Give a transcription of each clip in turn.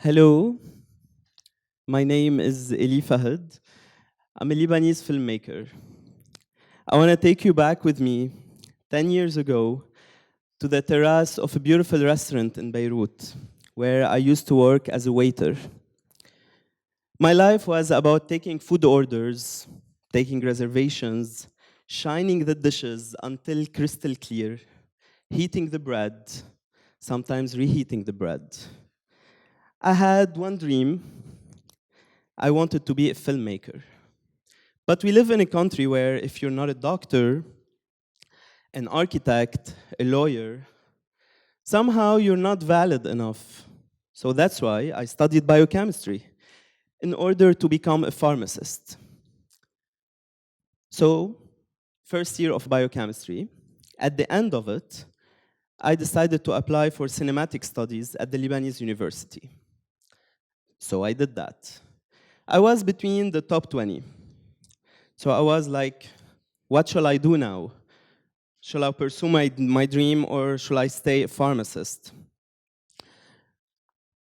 Hello, my name is Elie Fahed. I'm a Lebanese filmmaker. I want to take you back with me 10 years ago to the terrace of a beautiful restaurant in Beirut, where I used to work as a waiter. My life was about taking food orders, taking reservations, shining the dishes until crystal clear, heating the bread, sometimes reheating the bread. I had one dream. I wanted to be a filmmaker. But we live in a country where if you're not a doctor, an architect, a lawyer, somehow you're not valid enough. So that's why I studied biochemistry in order to become a pharmacist. So, first year of biochemistry, at the end of it, I decided to apply for cinematic studies at the Lebanese University. So I did that. I was between the top 20. So I was like, what shall I do now? Shall I pursue my dream or shall I stay a pharmacist?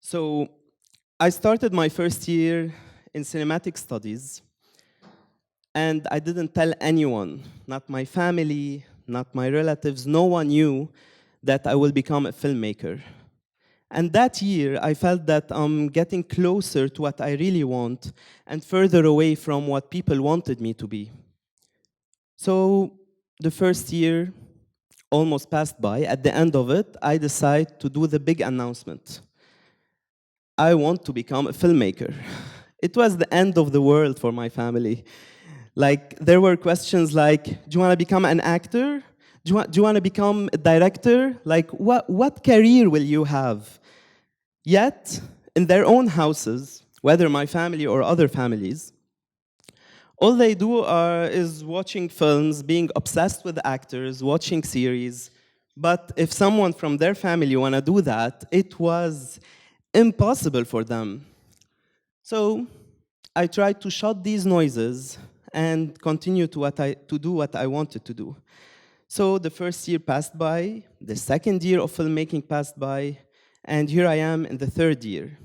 So I started my first year in cinematic studies, and I didn't tell anyone, not my family, not my relatives, no one knew that I will become a filmmaker. And that year, I felt that I'm getting closer to what I really want and further away from what people wanted me to be. So the first year almost passed by. At the end of it, I decided to do the big announcement. I want to become a filmmaker. It was the end of the world for my family. Like, there were questions like, do you want to become an actor? Do you want to become a director? Like, what career will you have? Yet, in their own houses, whether my family or other families, all they do is watching films, being obsessed with actors, watching series. But if someone from their family want to do that, it was impossible for them. So I tried to shut these noises and continue to do what I wanted to do. So the first year passed by, the second year of filmmaking passed by, and here I am in the third year.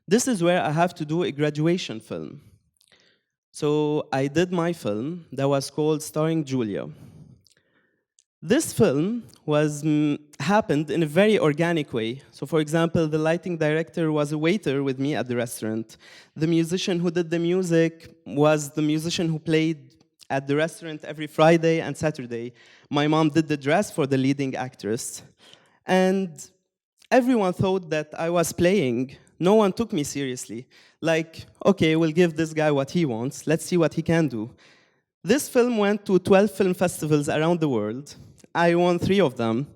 This is where I have to do a graduation film. So I did my film that was called Starring Julia. This film happened in a very organic way. So for example, the lighting director was a waiter with me at the restaurant. The musician who did the music was the musician who played at the restaurant every Friday and Saturday. My mom did the dress for the leading actress. And everyone thought that I was playing. No one took me seriously. Like, okay, we'll give this guy what he wants. Let's see what he can do. This film went to 12 film festivals around the world. I won 3 of them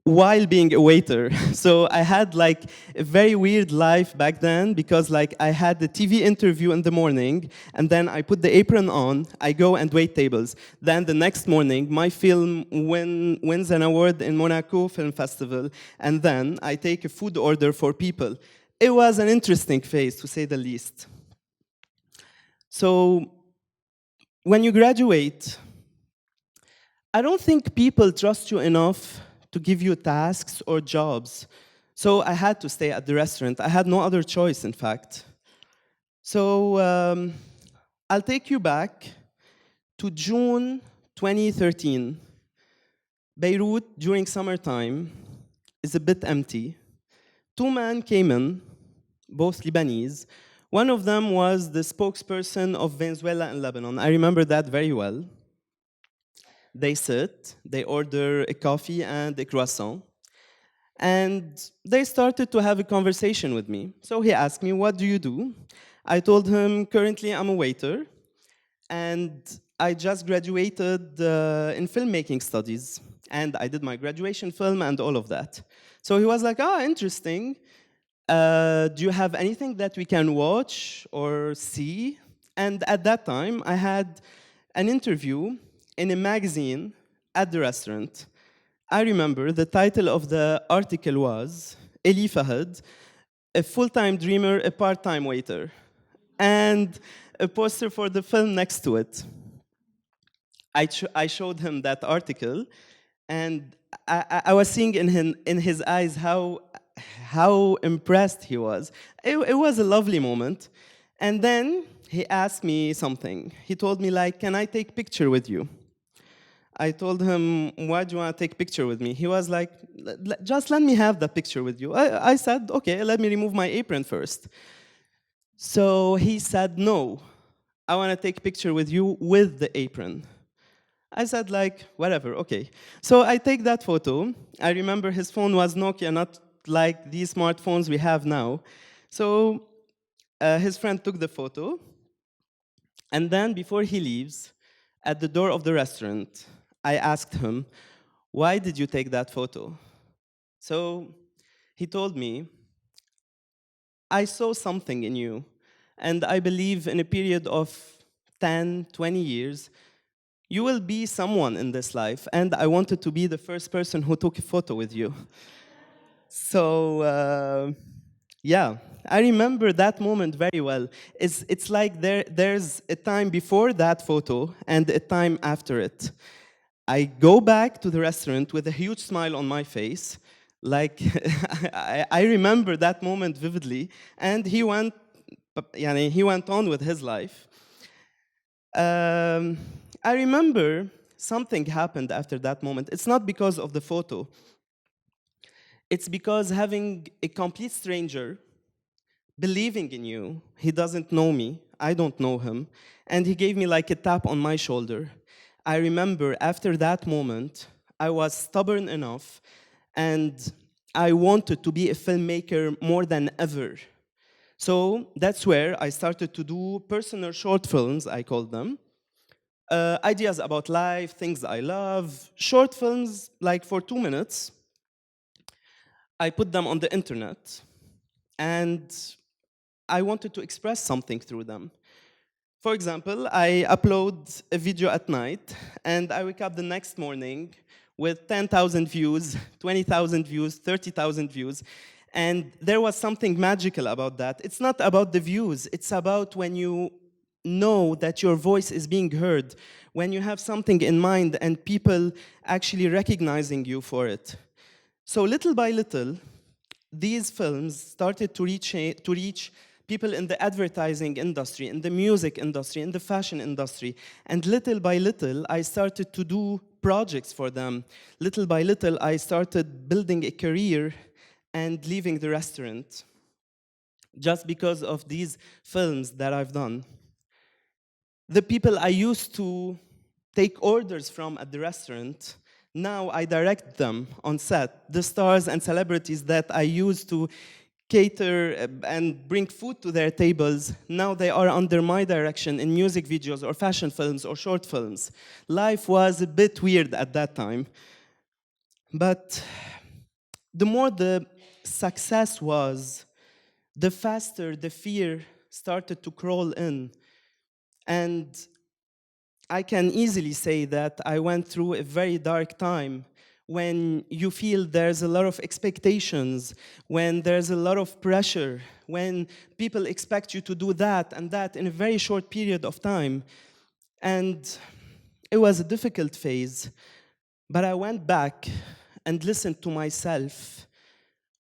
while being a waiter. So I had like a very weird life back then because like I had the TV interview in the morning and then I put the apron on, I go and wait tables. Then the next morning, my film wins an award in Monaco Film Festival, and then I take a food order for people. It was an interesting phase, to say the least. So when you graduate, I don't think people trust you enough to give you tasks or jobs. So I had to stay at the restaurant. I had no other choice, in fact. So I'll take you back to June 2013. Beirut, during summertime, is a bit empty. 2 men came in, both Lebanese. One of them was the spokesperson of Venezuela and Lebanon. I remember that very well. They sit, they order a coffee and a croissant, and they started to have a conversation with me. So he asked me, what do you do? I told him, currently I'm a waiter, and I just graduated in filmmaking studies, and I did my graduation film and all of that. So he was like, interesting. Do you have anything that we can watch or see? And at that time, I had an interview in a magazine at the restaurant. I remember the title of the article was Elie Fahed, a full-time dreamer, a part-time waiter, and a poster for the film next to it. I showed him that article, And I was seeing in his eyes how impressed he was. It was a lovely moment. And then he asked me something. He told me, like, can I take picture with you? I told him, why do you want to take picture with me? He was like, just let me have that picture with you. I said, okay, let me remove my apron first. So he said, no, I want to take picture with you with the apron. I said, like, whatever, okay. So I take that photo. I remember his phone was Nokia, not like these smartphones we have now. So his friend took the photo, and then before he leaves, at the door of the restaurant, I asked him, why did you take that photo? So he told me, I saw something in you, and I believe in a period of 10, 20 years, you will be someone in this life, and I wanted to be the first person who took a photo with you. So, yeah, I remember that moment very well. It's like there's a time before that photo and a time after it. I go back to the restaurant with a huge smile on my face. Like, I remember that moment vividly, and he went on with his life. I remember something happened after that moment. It's not because of the photo. It's because having a complete stranger believing in you, he doesn't know me, I don't know him, and he gave me like a tap on my shoulder. I remember after that moment, I was stubborn enough and I wanted to be a filmmaker more than ever. So that's where I started to do personal short films, I call them. Ideas about life, things I love, short films like for 2 minutes. I put them on the internet and I wanted to express something through them. For example, I upload a video at night and I wake up the next morning with 10,000 views, 20,000 views, 30,000 views. And there was something magical about that. It's not about the views, it's about when you know that your voice is being heard, when you have something in mind and people actually recognizing you for it. So little by little, these films started to reach people in the advertising industry, in the music industry, in the fashion industry. And little by little, I started to do projects for them. Little by little, I started building a career and leaving the restaurant just because of these films that I've done. The people I used to take orders from at the restaurant, now I direct them on set. The stars and celebrities that I used to cater and bring food to their tables, now they are under my direction in music videos or fashion films or short films. Life was a bit weird at that time. But the more the success was, the faster the fear started to crawl in. And I can easily say that I went through a very dark time when you feel there's a lot of expectations, when there's a lot of pressure, when people expect you to do that and that in a very short period of time. And it was a difficult phase, but I went back and listened to myself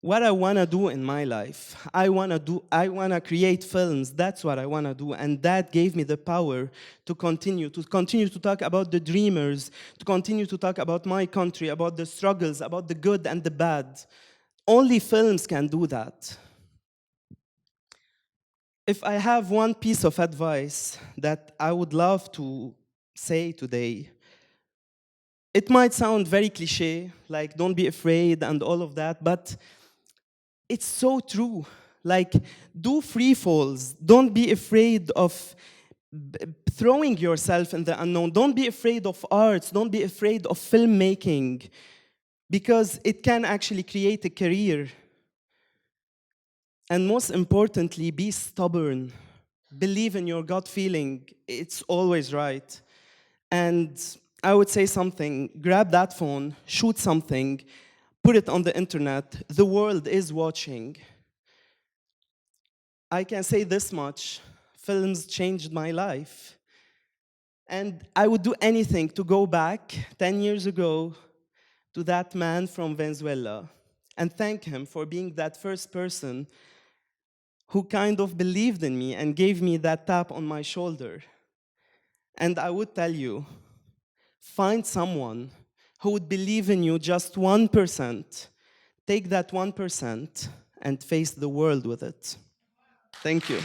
what I want to do in my life. I want to create films. That's what I want to do. And that gave me the power to continue to talk about the dreamers, to continue to talk about my country, about the struggles, about the good and the bad. Only films can do that. If I have one piece of advice that I would love to say today, it might sound very cliche, like don't be afraid and all of that, but it's so true. Like, do free falls. Don't be afraid of throwing yourself in the unknown. Don't be afraid of arts. Don't be afraid of filmmaking, because it can actually create a career. And most importantly, be stubborn. Believe in your gut feeling. It's always right. And I would say something, grab that phone, shoot something, put it on the internet. The world is watching. I can say this much, films changed my life. And I would do anything to go back 10 years ago to that man from Venezuela and thank him for being that first person who kind of believed in me and gave me that tap on my shoulder. And I would tell you, find someone who would believe in you just 1%. Take that 1% and face the world with it. Thank you.